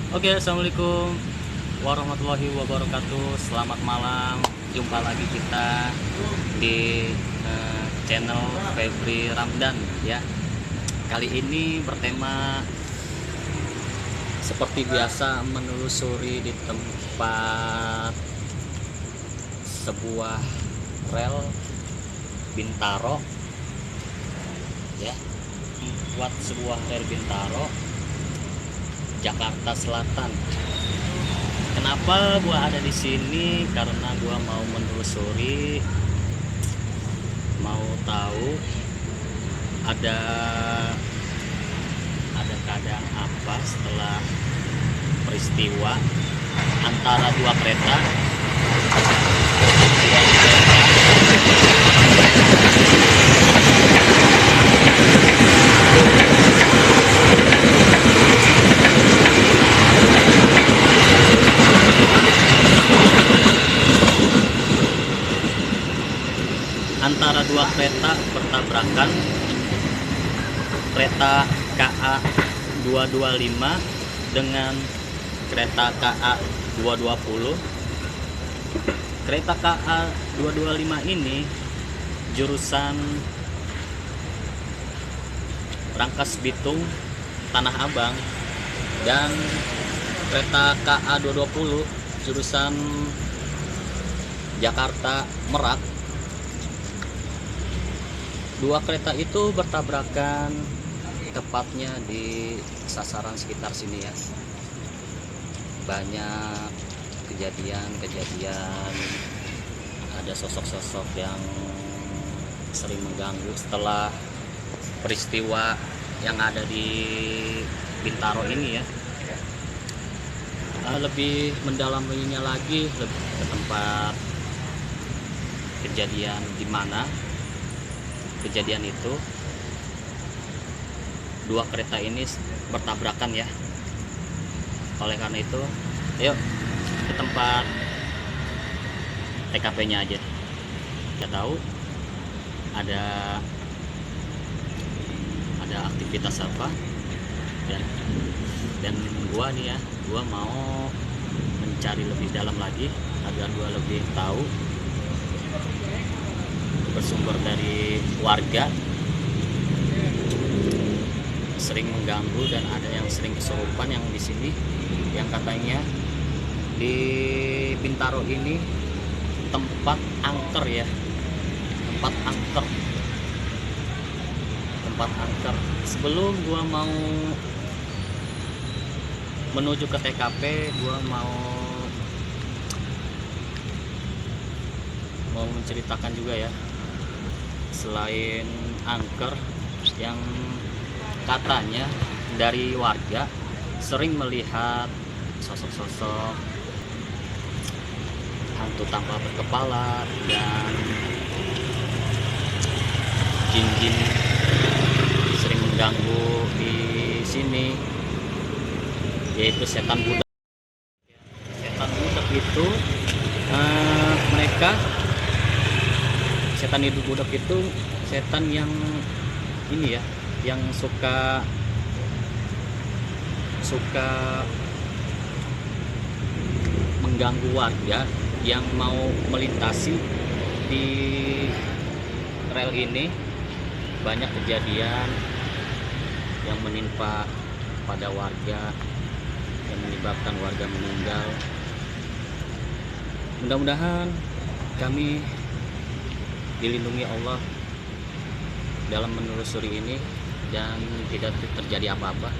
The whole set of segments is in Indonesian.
Oke, assalamualaikum warahmatullahi wabarakatuh. Selamat malam. Jumpa lagi kita di channel Febri Ramdan ya. Kali ini bertema seperti biasa menelusuri di tempat sebuah rel Bintaro ya. Buat sebuah rel Bintaro Jakarta Selatan. Kenapa gua ada di sini? Karena gua mau menelusuri, mau tahu ada keadaan apa setelah peristiwa antara dua kereta. Antara dua kereta bertabrakan, kereta KA 225 dengan kereta KA 220. Kereta KA 225 ini jurusan Rangkas Bitung Tanah Abang, dan kereta KA 220 jurusan Jakarta Merak. Dua kereta itu bertabrakan tepatnya di sasaran sekitar sini ya. Banyak kejadian, ada sosok-sosok yang sering mengganggu setelah peristiwa yang ada di Bintaro ini ya. Lebih mendalaminya lagi, lebih ke tempat kejadian di mana kejadian itu dua kereta ini bertabrakan ya. Oleh karena itu, yuk ke tempat TKP-nya aja. Kita tahu ada aktivitas apa, dan gua nih ya, gua mau mencari lebih dalam lagi agar gua lebih tahu, bersumber dari warga sering mengganggu dan ada yang sering kesurupan yang di sini, yang katanya di Bintaro ini tempat angker ya, tempat angker. Sebelum gua mau menuju ke TKP, gua mau menceritakan juga ya, selain angker yang katanya dari warga sering melihat sosok-sosok hantu tanpa berkepala dan jin-jin sering mengganggu di sini, yaitu setan budak. Setan budak itu mereka setan itu budak itu setan yang ini ya, yang suka mengganggu warga yang mau melintasi di rel ini. Banyak kejadian yang menimpa pada warga yang menyebabkan warga meninggal. Mudah-mudahan kami dilindungi Allah dalam menelusuri ini dan tidak terjadi apa-apa.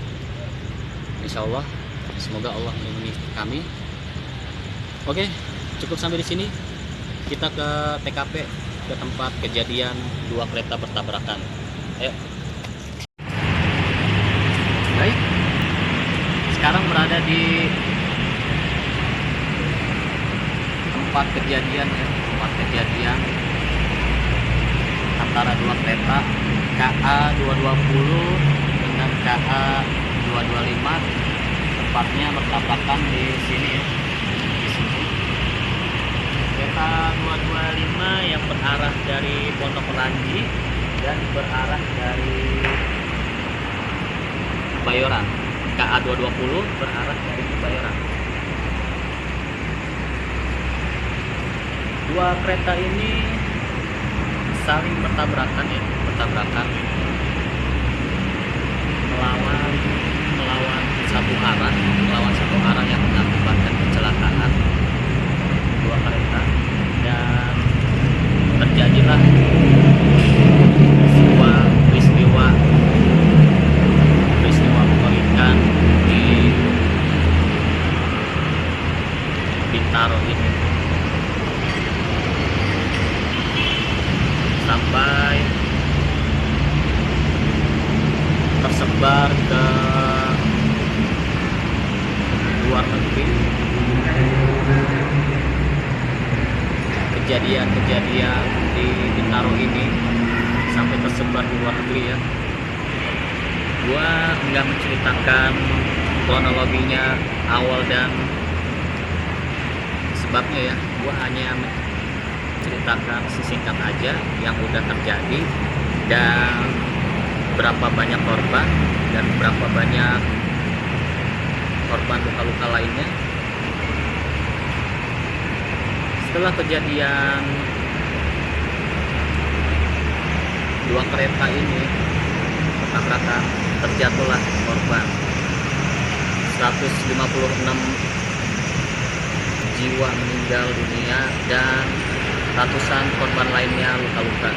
Insya Allah, semoga Allah melindungi kami. Oke, cukup sampai di sini. Kita ke TKP, ke tempat kejadian dua kereta bertabrakan. Ayo. Baik, sekarang berada di tempat kejadian ya, tempat kejadian antara dua kereta KA 220 dengan KA 225, tepatnya bertabrakan di sini ya. Di sini kereta 225 yang berarah dari Pondok Pelangi dan berarah dari Kebayoran. KA 220 berarah dari Kebayoran. Dua kereta ini saling bertabrakan melawan satu arah yang mengakibatkan kecelakaan dua kereta, dan terjadilah sebuah peristiwa mengerikan di Bintaro ini, sampai tersebar ke luar negeri. Kejadian-kejadian di Bintaro ini sampai tersebar di luar negeri ya. Gua nggak menceritakan kronologinya awal dan sebabnya ya, gua hanya menceritakan sesingkat aja yang udah terjadi dan berapa banyak korban dan berapa banyak korban luka-luka lainnya. Setelah kejadian dua kereta ini bertabrakan, terjatuhlah korban 156 jiwa meninggal dunia dan ratusan korban lainnya luka-luka.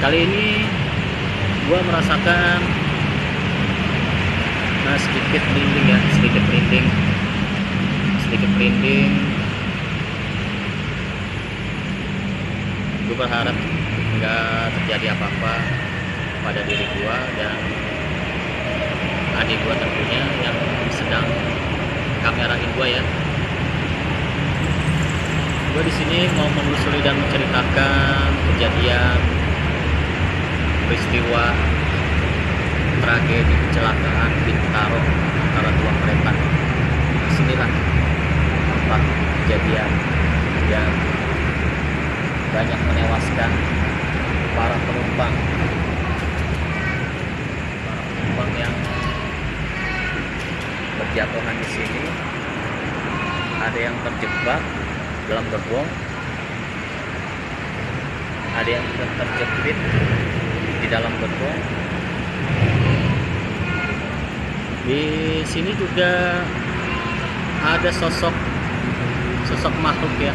Kali ini gua merasakan sedikit merinding. Gue berharap nggak terjadi apa-apa pada diri gua dan adik gua tentunya yang sedang kamerain gua ya. Gua di sini mau menelusuri dan menceritakan kejadian peristiwa tragedi kecelakaan Bintaro antara dua kereta. Disinilah tempat kejadian yang banyak menewaskan para penumpang yang berjatuhan di sini. Ada yang terjebak dalam gerbong, ada yang terjepit di dalam gerbong. Di sini juga ada sosok makhluk ya,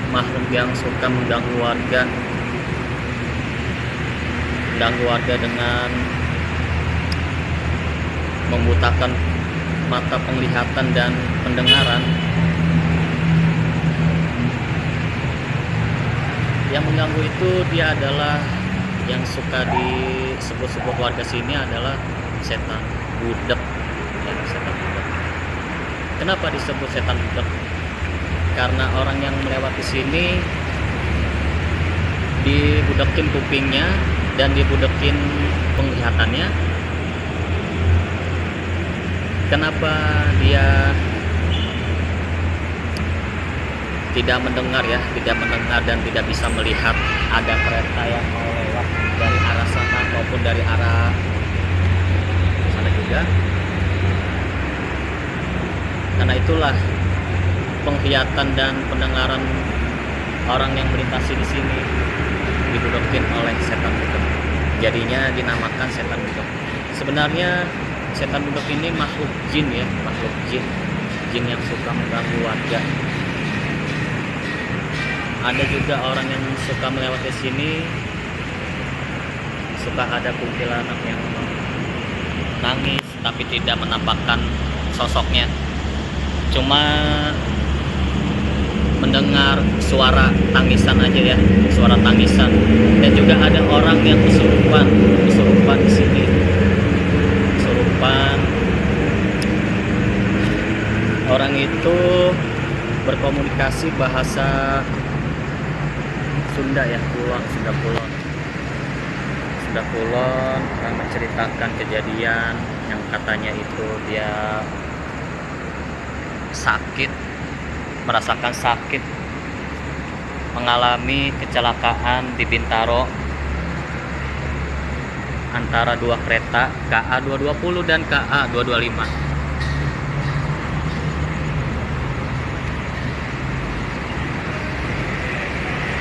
makhluk yang suka mengganggu warga dengan membutakan mata penglihatan dan pendengaran. Yang mengganggu itu dia adalah yang suka disebut-sebut warga sini adalah setan budak ya, setan budak. Kenapa disebut setan budak? Karena orang yang melewati sini dibudekin kupingnya dan dibudekin penglihatannya. Kenapa dia tidak mendengar dan tidak bisa melihat ada kereta yang mau lewat dari arah sana maupun dari arah sana juga? Karena itulah penglihatan dan pendengaran orang yang melintasi di sini dibudekin oleh setan budak. Jadinya dinamakan setan budak. Sebenarnya setan budak ini makhluk jin ya, jin yang suka mengganggu warga. Ada juga orang yang suka melewati sini, suka ada kuntilanak yang nangis tapi tidak menampakkan sosoknya, cuma mendengar suara tangisan aja ya, suara tangisan. Dan juga ada orang yang kesurupan di sini, kesurupan. Orang itu berkomunikasi bahasa Sunda ya, Sunda Kulon, menceritakan kejadian yang katanya itu dia merasakan sakit, mengalami kecelakaan di Bintaro antara dua kereta KA 220 dan KA 225.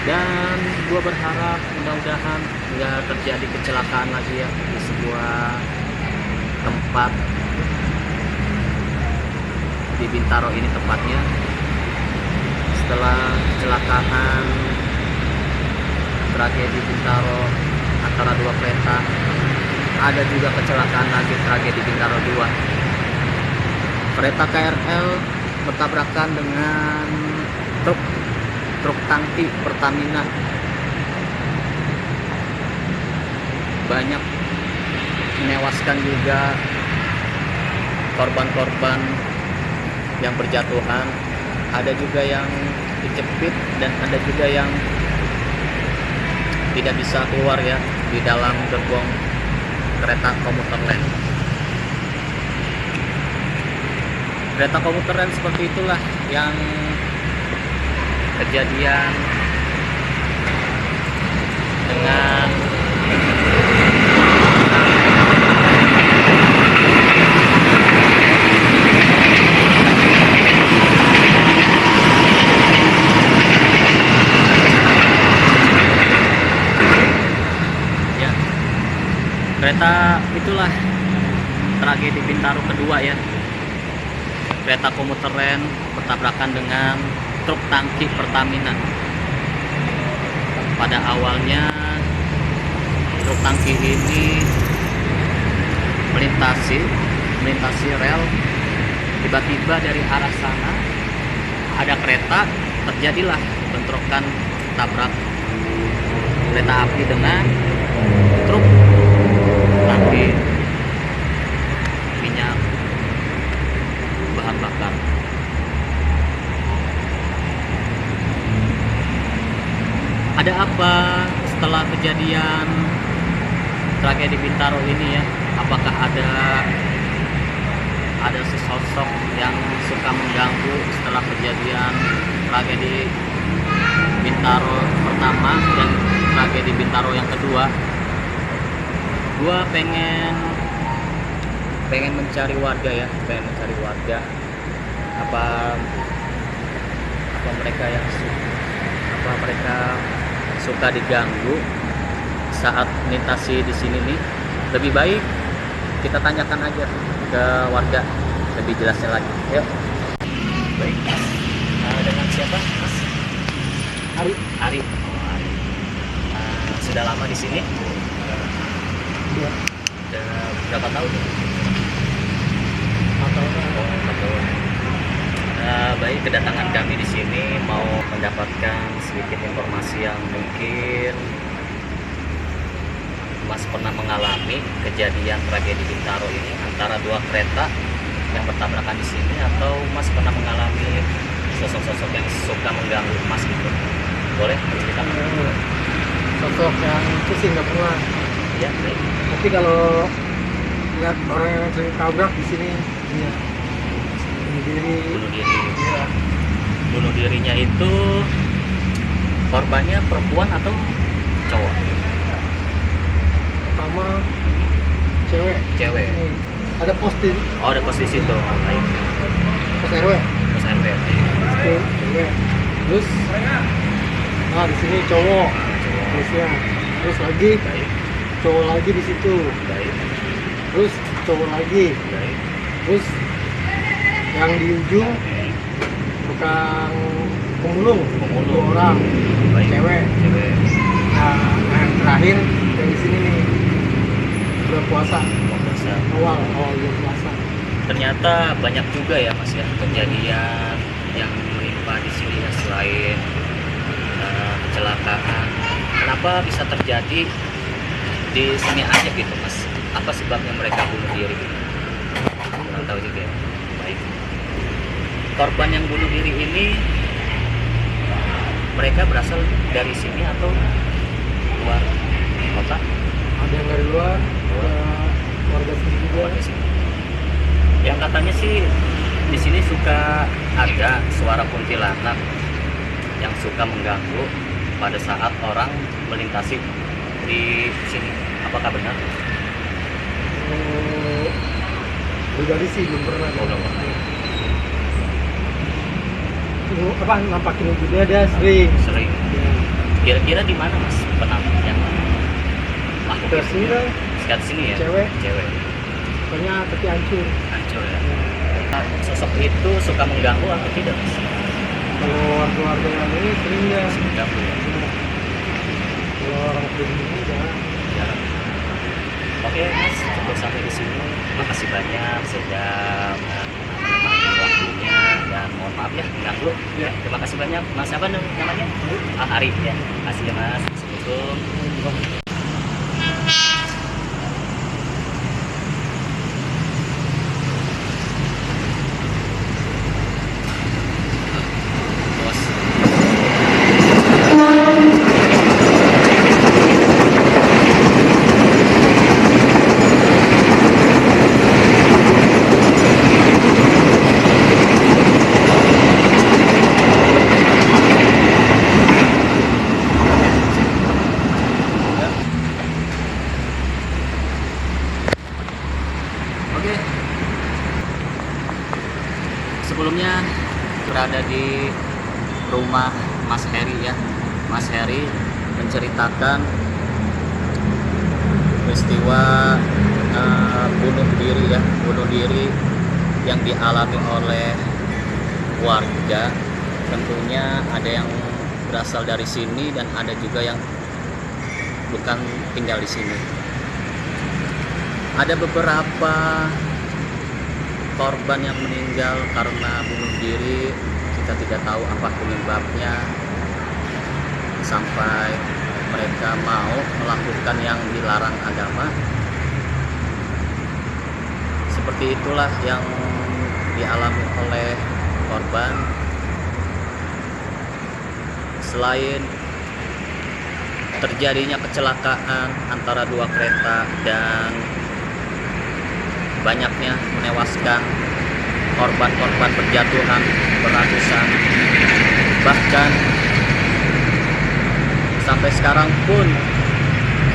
Dan gua berharap mudah-mudahan nggak terjadi kecelakaan lagi ya di sebuah tempat di Bintaro ini tepatnya. Setelah kecelakaan tragedi Bintaro antara dua kereta, ada juga kecelakaan lagi tragedi Bintaro 2. Kereta KRL bertabrakan dengan truk tangki Pertamina. Banyak menewaskan juga korban-korban yang berjatuhan, ada juga yang dijepit dan ada juga yang tidak bisa keluar ya di dalam gerbong kereta komuter lain. Kereta komuter lain seperti itulah yang kejadian dengan ya, kereta itulah tragedi Bintaro kedua ya. Kereta komuter lain bertabrakan dengan truk tangki Pertamina. Pada awalnya truk tangki ini melintasi rel, tiba-tiba dari arah sana ada kereta, terjadilah bentrokan tabrak kereta api dengan truk tangki minyak bahan bakar. Ada apa setelah kejadian tragedi Bintaro ini ya? Apakah ada sesosok yang suka mengganggu setelah kejadian tragedi Bintaro pertama dan tragedi Bintaro yang kedua? Gua pengen mencari warga ya, apa mereka suka diganggu saat melintasi di sini nih. Lebih baik kita tanyakan aja ke warga lebih jelasnya lagi. Yuk. Baik. Dengan siapa, Mas? Ari. Oh, Ari. Sudah lama di sini? Iya. Udah berapa tahun? 4 tahun. Oh, 4 tahun. Baik, kedatangan kami di sini mau mendapatkan sedikit informasi yang mungkin Mas pernah mengalami kejadian tragedi Bintaro ini antara dua kereta yang bertabrakan di sini, atau Mas pernah mengalami sosok-sosok yang suka mengganggu Mas gitu? Boleh ceritakan? Sosok yang itu sih nggak pernah. Ya, baik. Tapi kalau lihat orang yang sering tabrak di sini, iya. Bunuh diri. Iya. Bunuh dirinya itu korbannya perempuan atau cowok? Pertama cewek. Ini. Ada pos di. Oh, ada pos di situ. Oh, baik. Pos RW. Pos RW. Itu cewek. Terus, nah di sini cowok. Terusnya. Terus lagi Baik. cowok lagi di situ. Baik. Terus cowok lagi. Baik. Terus yang di ujung tukang pemulung. Dua orang. Baik. Cewek. Nah, yang terakhir yang di sini nih bulan puasa. Awal bulan puasa. Ternyata banyak juga ya Mas ya kejadian yang menimpa di sini ya, selain kecelakaan. Kenapa bisa terjadi di sini aja gitu Mas? Apa sebabnya mereka bunuh diri? Kurang tahu juga ya. Baik. Korban yang bunuh diri ini mereka berasal dari sini atau luar kota? Ada yang dari luar, warga sini juga. Warga sini. Yang katanya sih di sini suka ada suara kuntilanak yang suka mengganggu pada saat orang melintasi di sini. Apakah benar? Oh, pribadi sih belum pernah. Belum pernah. Apa nampakin wujudnya dia sering. Sering. Ya. Kira-kira di mana mas yang makhluk Ke itu? sini lah, Sekitar sini ya. Cewek. Cewek. pokoknya tapi hancur. Hancur ya. Sosok itu suka mengganggu atau tidak mas? Kalau warga-warga yang ini sering ya. Mengganggu ya. Kalau orang pribadi jangan. Jarang. Oke mas, cukup sampai di sini. Makasih banyak sudah menemani waktunya dan mohon maaf ya mengganggu. Ya. Terima kasih banyak. Mas siapa namanya? Ari ya. Makasih ya mas. Assalamualaikum. Bos. Oke. Sebelumnya berada di rumah Mas Heri ya. Mas Heri menceritakan peristiwa bunuh diri yang dialami oleh warga. Tentunya ada yang berasal dari sini dan ada juga yang bukan tinggal di sini. Ada beberapa korban yang meninggal karena bunuh diri. Kita tidak tahu apa penyebabnya sampai mereka mau melakukan yang dilarang agama. Seperti itulah yang dialami oleh korban. Selain terjadinya kecelakaan antara dua kereta dan banyaknya menewaskan korban-korban berjatuhan beratusan, bahkan sampai sekarang pun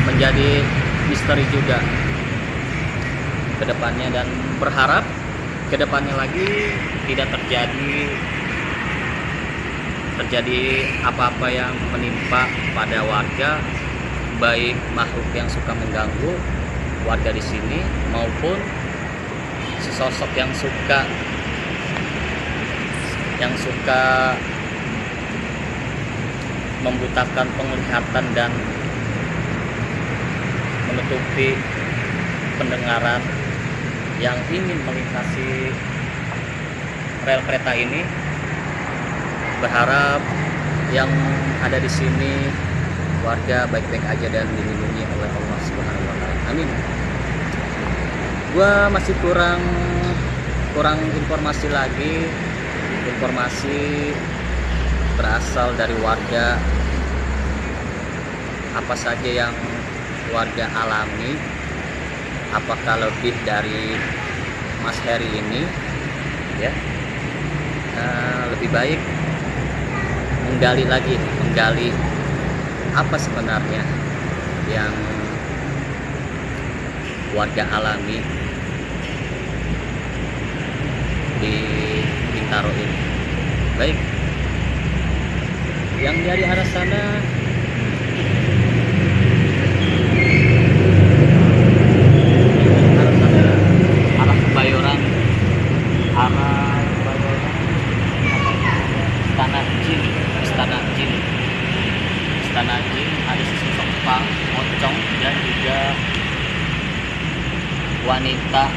menjadi misteri juga kedepannya, dan berharap kedepannya lagi tidak terjadi apa-apa yang menimpa pada warga, baik makhluk yang suka mengganggu warga di sini maupun sosok yang suka membutakan penglihatan dan menutupi pendengaran yang ingin melintasi rel kereta ini. Berharap yang ada di sini warga baik-baik aja dan dilindungi oleh Allah Subhanahu wa taala. Amin. Gua masih kurang informasi lagi. Informasi berasal dari warga, apa saja yang warga alami, apakah lebih dari Mas Heri ini ya. Lebih baik menggali apa sebenarnya yang warga alami di Bintaro ini. Baik, yang dari arah sana arah Kebayoran, Istana Jin ada sesosok pocong dan juga wanita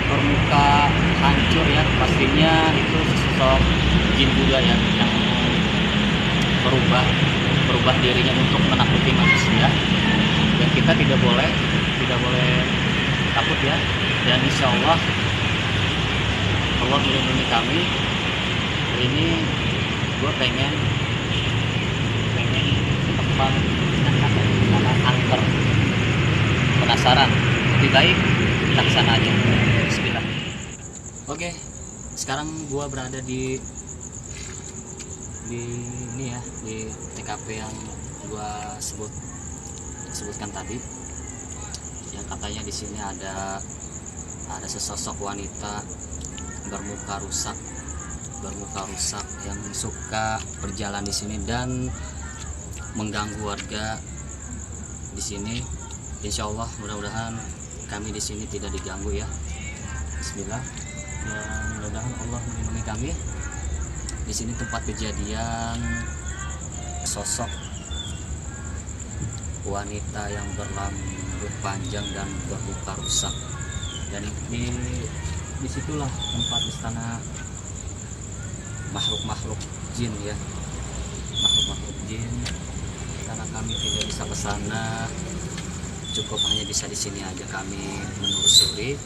bermuka hancur ya, pastinya itu sesosok jin juga ya, yang berubah dirinya untuk menakuti manusia. Dan kita tidak boleh takut ya, dan insya Allah melindungi kami. Ini gue pengen teman angker, penasaran, lebih baik kita kesana aja. Bismillah. Oke, sekarang gue berada di ini ya, di TKP yang gue sebut sebutkan tadi, ya katanya di sini ada sesosok wanita bermuka rusak yang suka berjalan di sini dan mengganggu warga di sini. Insya Allah mudah-mudahan kami di sini tidak diganggu ya. Bismillah. Dan mudah-mudahan Allah melindungi kami. Di sini tempat kejadian sosok wanita yang berambut panjang dan bermuka rusak. Dan disitulah tempat istana makhluk jin ya, makhluk jin. Karena kami tidak bisa ke sana, cukup hanya bisa di sini aja kami menelusuri.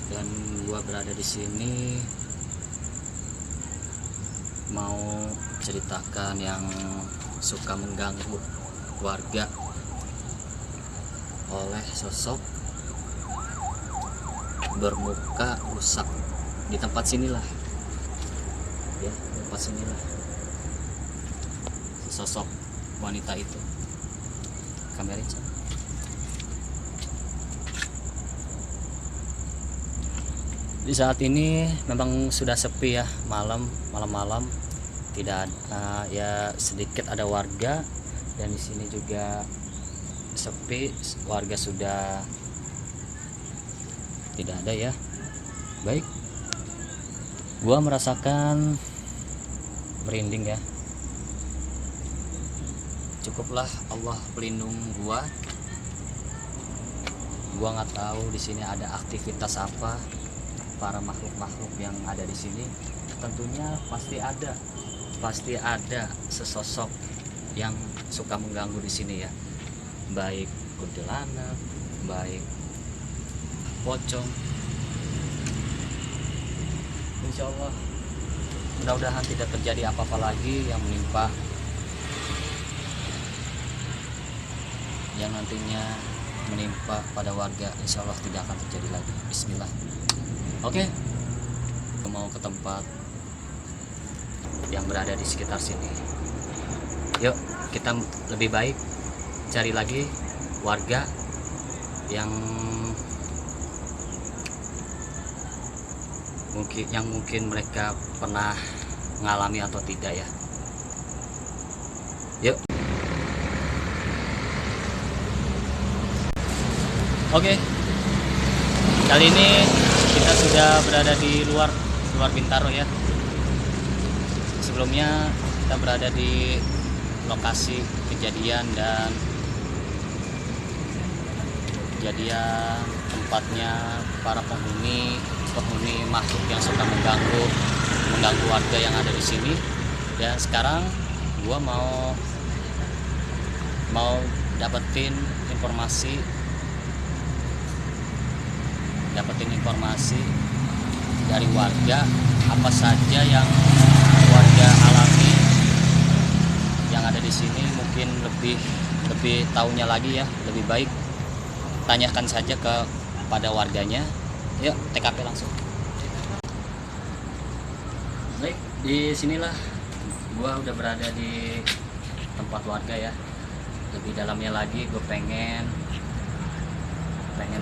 Dan gua berada di sini mau ceritakan yang suka mengganggu warga oleh sosok bermuka rusak di tempat sinilah ya, tempat sinilah sosok wanita itu. Kamerin sana. Di saat ini memang sudah sepi ya, malam tidak ada, ya sedikit ada warga, dan di sini juga sepi, warga sudah tidak ada ya. Baik, gua merasakan merinding ya. Cukuplah Allah pelindung gua nggak tahu di sini ada aktivitas apa para makhluk yang ada di sini. Tentunya pasti ada sesosok yang suka mengganggu di sini ya, baik kuntilanak, baik pocong. Insya Allah mudah-mudahan tidak terjadi apa-apa lagi yang menimpa, yang nantinya menimpa pada warga. Insya Allah tidak akan terjadi lagi. Bismillah. Oke, mau ke tempat yang berada di sekitar sini. Yuk, kita lebih baik cari lagi warga yang mungkin mereka pernah mengalami atau tidak ya. Yuk. Oke. Kali ini kita sudah berada di luar Bintaro ya. Sebelumnya kita berada di lokasi kejadian tempatnya para penghuni makhluk yang suka mengganggu warga yang ada di sini. Dan sekarang gua mau dapetin informasi dari warga, apa saja yang warga alami yang ada di sini. Mungkin lebih tahunya lagi ya, lebih baik tanyakan saja kepada warganya. Yuk, TKP langsung. Baik, di sinilah gua udah berada di tempat warga ya. Lebih dalamnya lagi gue pengen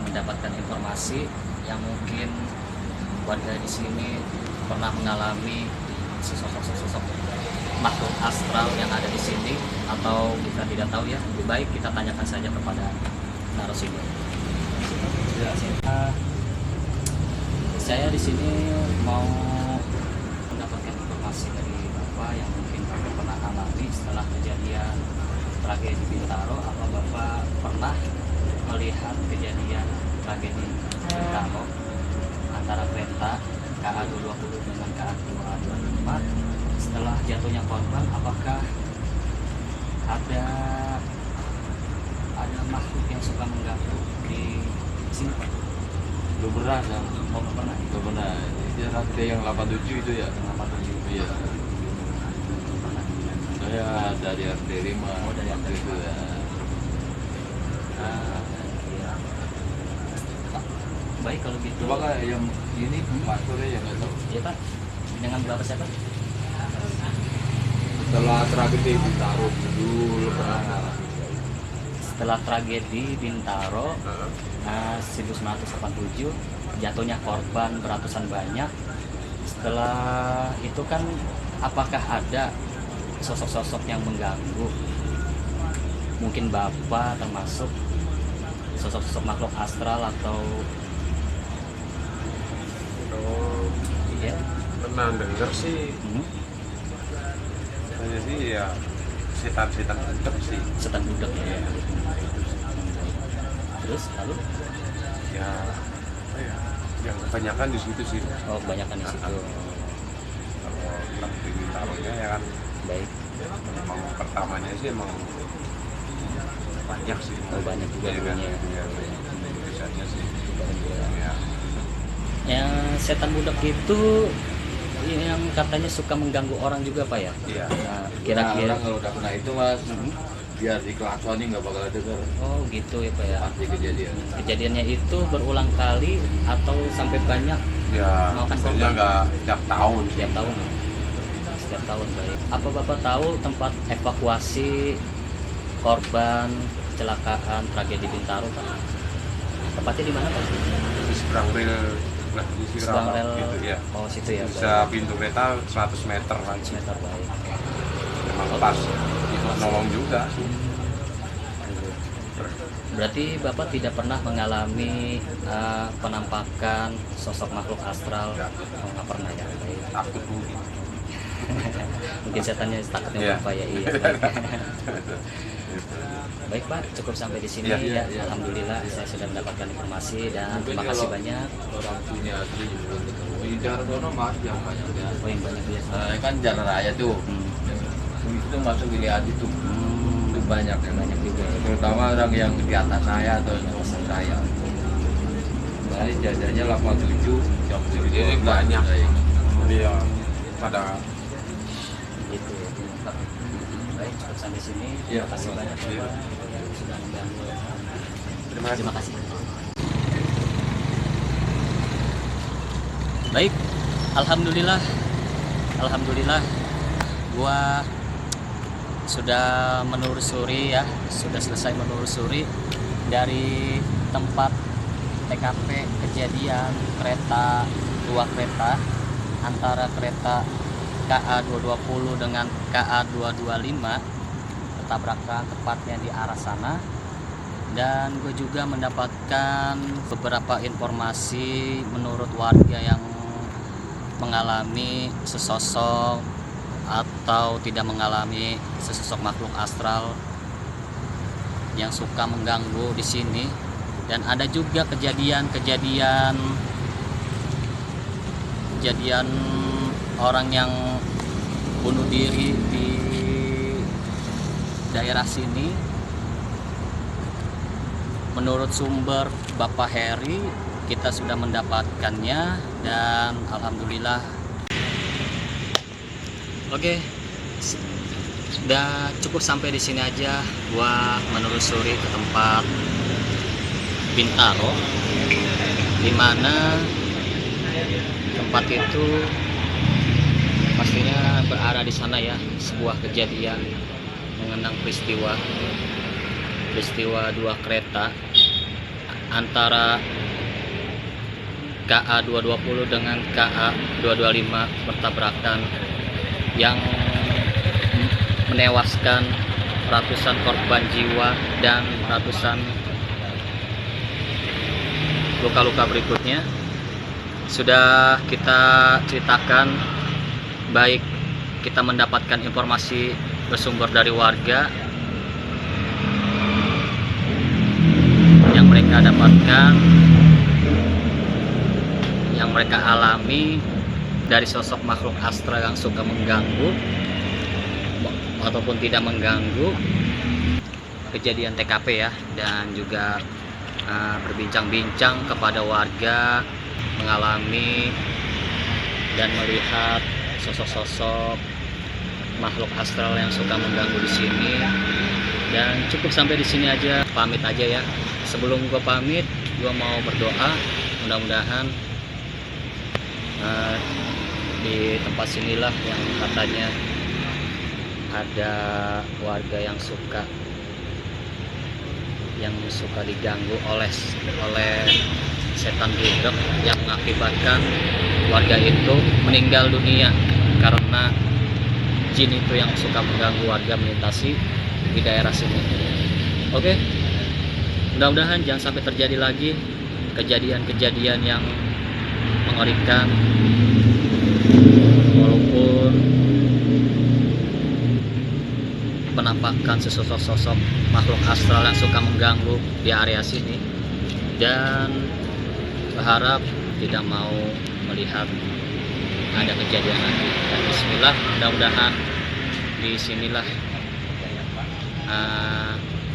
mendapatkan informasi yang mungkin warga di sini pernah mengalami sosok makhluk astral yang ada di sini, atau kita tidak tahu ya. Lebih baik kita tanyakan saja kepada narasumber. Saya di sini mau mendapatkan informasi dari Bapak yang mungkin Bapak pernah alami setelah kejadian tragedi Bintaro. Apa Bapak pernah melihat kejadian tragedi Bintaro antara kereta KA220 dengan KA225? Setelah jatuhnya korban, apakah ada makhluk yang suka mengganggu di sini Pak? Belum pernah kan? Belum pernah. Belum pernah. Dia nanti yang 87 itu ya? Yang 87. Iya. Belum pernah. Saya dari RT 5. Oh, dari RT 5. Itu ya. Iya. Pak, baik kalau gitu. Coba kak yang ini Pak Sore yang nggak tahu. Iya Pak. Dengan berapa siapa? setelah tragedi Bintaro dulu pernah ngalamin. Setelah tragedi Bintaro 1987 jatuhnya korban beratusan banyak. Setelah itu kan apakah ada sosok-sosok yang mengganggu? Mungkin Bapak termasuk sosok-sosok makhluk astral atau Kalau ya? pernah denger sih, katanya sih ya setan-setan tetap sih. Setan budak ya. Terus lalu Ya, apa ya? Yang kebanyakan di situ sih. oh kebanyakan di situ. Kalau di Bintaronya ya kan, Baik. emang pertamanya sih emang banyak sih. Oh, banyak juga Iya kan, dulunya. ya, biasanya sih. Ya, Ya, setan budak itu yang katanya suka mengganggu orang juga Pak ya? iya. Nah, Kira-kira kira-kira kalau udah kena itu mas, biar dikelaksonin nggak bakal denger oh gitu ya Pak ya. pasti kejadian. Kejadiannya itu berulang kali atau sampai banyak Ya, Makan biasanya korban. nggak tiap tahun. setiap tahun? Setiap tahun baik. Apa Bapak tahu tempat evakuasi korban kecelakaan tragedi Bintaro Pak? Tempatnya di mana Pak? Di seberang rel, nah di Seberang Sirawa rel. gitu ya. Oh situ ya. Bisa pintu kereta 100 meter lagi. Meter baik. Memang pas, nolong juga sih. Berarti Bapak tidak pernah mengalami penampakan sosok makhluk astral? Oh, nggak pernah ya? Baik. Takut mungkin. Mungkin setannya takutnya Iya. Bapak ya? Iya. Baik. Baik Pak, cukup sampai di sini Iya, ya. iya. Alhamdulillah saya sudah mendapatkan informasi dan Mungkin terima kasih kalau banyak. orang punya asli juga belum ketemu. Di Dardono mas yang banyak ya. Oh yang banyak ya. Kan jalan raya tuh. Itu masuk wilayah itu. Itu banyak yang Banyak juga ya. terutama orang yang di atas saya atau di atas saya. Jadi jajannya 87 jam 7 Jadi banyak. Jadi ya pada Gitu ya. Baik, cukup sampai sini. Iya, Terima kasih terima banyak kasih. Bapak sudah mengganggu. terima kasih. Terima kasih. Baik, alhamdulillah, alhamdulillah, gua sudah menelusuri ya, sudah selesai menelusuri dari tempat TKP kejadian dua kereta antara kereta KA 220 dengan KA 225 bertabrakan tepatnya di arah sana. Dan gue juga mendapatkan beberapa informasi menurut warga yang mengalami sesosok atau tidak mengalami sesosok makhluk astral yang suka mengganggu di sini. Dan ada juga kejadian orang yang bunuh diri di daerah sini. Menurut sumber Bapak Heri, kita sudah mendapatkannya dan alhamdulillah. Oke, sudah cukup sampai di sini aja. Gua menelusuri ke tempat Bintaro, di mana tempat itu pastinya berada di sana ya. Sebuah kejadian mengenang peristiwa dua kereta antara KA 220 dengan KA 225 bertabrakan yang menewaskan ratusan korban jiwa dan ratusan luka-luka berikutnya. Sudah kita ceritakan, baik kita mendapatkan informasi bersumber dari warga yang mereka dapatkan, yang mereka alami dari sosok makhluk astral yang suka mengganggu ataupun tidak mengganggu kejadian TKP ya. Dan juga berbincang-bincang kepada warga mengalami dan melihat sosok-sosok makhluk astral yang suka mengganggu di sini. Dan cukup sampai di sini aja, pamit aja ya. Sebelum gua pamit, gua mau berdoa mudah-mudahan di tempat sinilah yang katanya ada warga yang suka diganggu oleh setan budek yang mengakibatkan warga itu meninggal dunia karena jin itu yang suka mengganggu warga melintasi di daerah sini. Oke, mudah-mudahan jangan sampai terjadi lagi kejadian-kejadian yang mengerikan, walaupun penampakan sesosok makhluk astral yang suka mengganggu di area sini, dan berharap tidak mau melihat ada kejadian lagi. Dan bismillah, mudah-mudahan di sinilah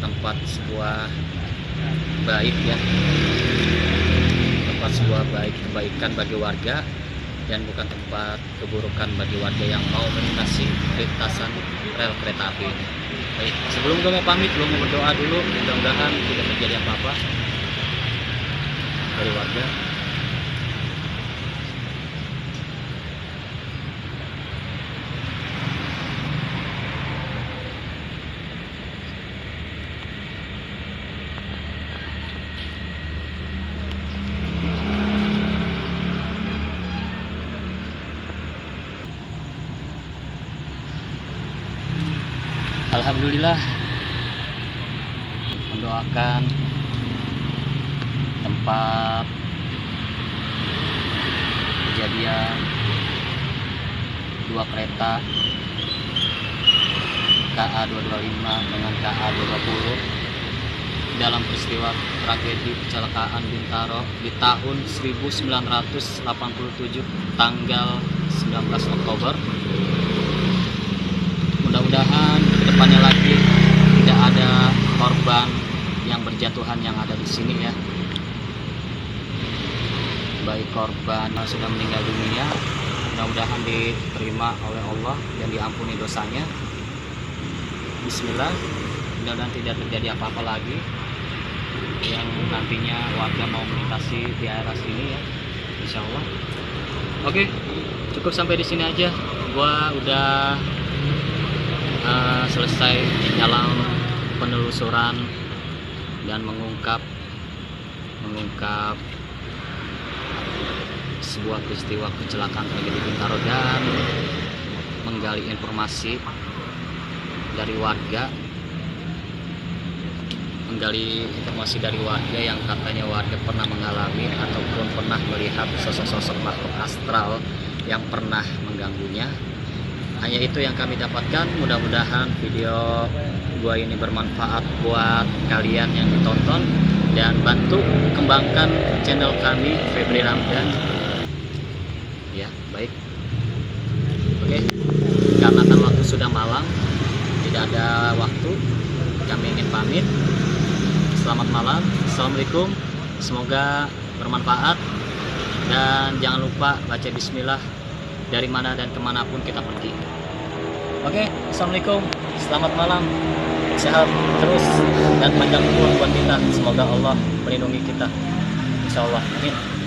tempat sebuah baik ya, tempat sebuah kebaikan bagi warga, dan bukan tempat keburukan bagi warga yang mau melintasi lintasan rel kereta api ini. Baik, sebelum gue mau pamit, gue mau berdoa dulu, mudah-mudahan tidak terjadi apa-apa dari warga. Alhamdulillah, mendoakan tempat kejadian dua kereta KA 225 dengan KA 220 dalam peristiwa tragedi kecelakaan Bintaro di tahun 1987 tanggal 19 Oktober. Mudah-mudahan kedepannya lagi tidak ada korban yang berjatuhan yang ada di sini ya, baik korban yang sudah meninggal dunia, mudah-mudahan diterima oleh Allah dan diampuni dosanya. Bismillah, mudah-mudahan tidak terjadi apa-apa lagi yang nantinya warga mau melintasi di area sini ya, insya Allah. Oke, cukup sampai di sini aja. Gua udah selesai dalam penelusuran dan mengungkap sebuah peristiwa kecelakaan tragedi Bintaro dan menggali informasi dari warga, yang katanya warga pernah mengalami ataupun pernah melihat sosok-sosok makhluk astral yang pernah mengganggunya. Hanya itu yang kami dapatkan. Mudah-mudahan video gua ini bermanfaat buat kalian yang ditonton, dan bantu kembangkan channel kami Febri Ramdan ya. Baik, oke, karena kan waktu sudah malam, tidak ada waktu, kami ingin pamit. Selamat malam, assalamualaikum, semoga bermanfaat, dan jangan lupa baca bismillah dari mana dan kemanapun kita pergi. Oke, assalamualaikum, selamat malam, sehat terus dan panjang umur buat kita. Semoga Allah melindungi kita, insya Allah, amin.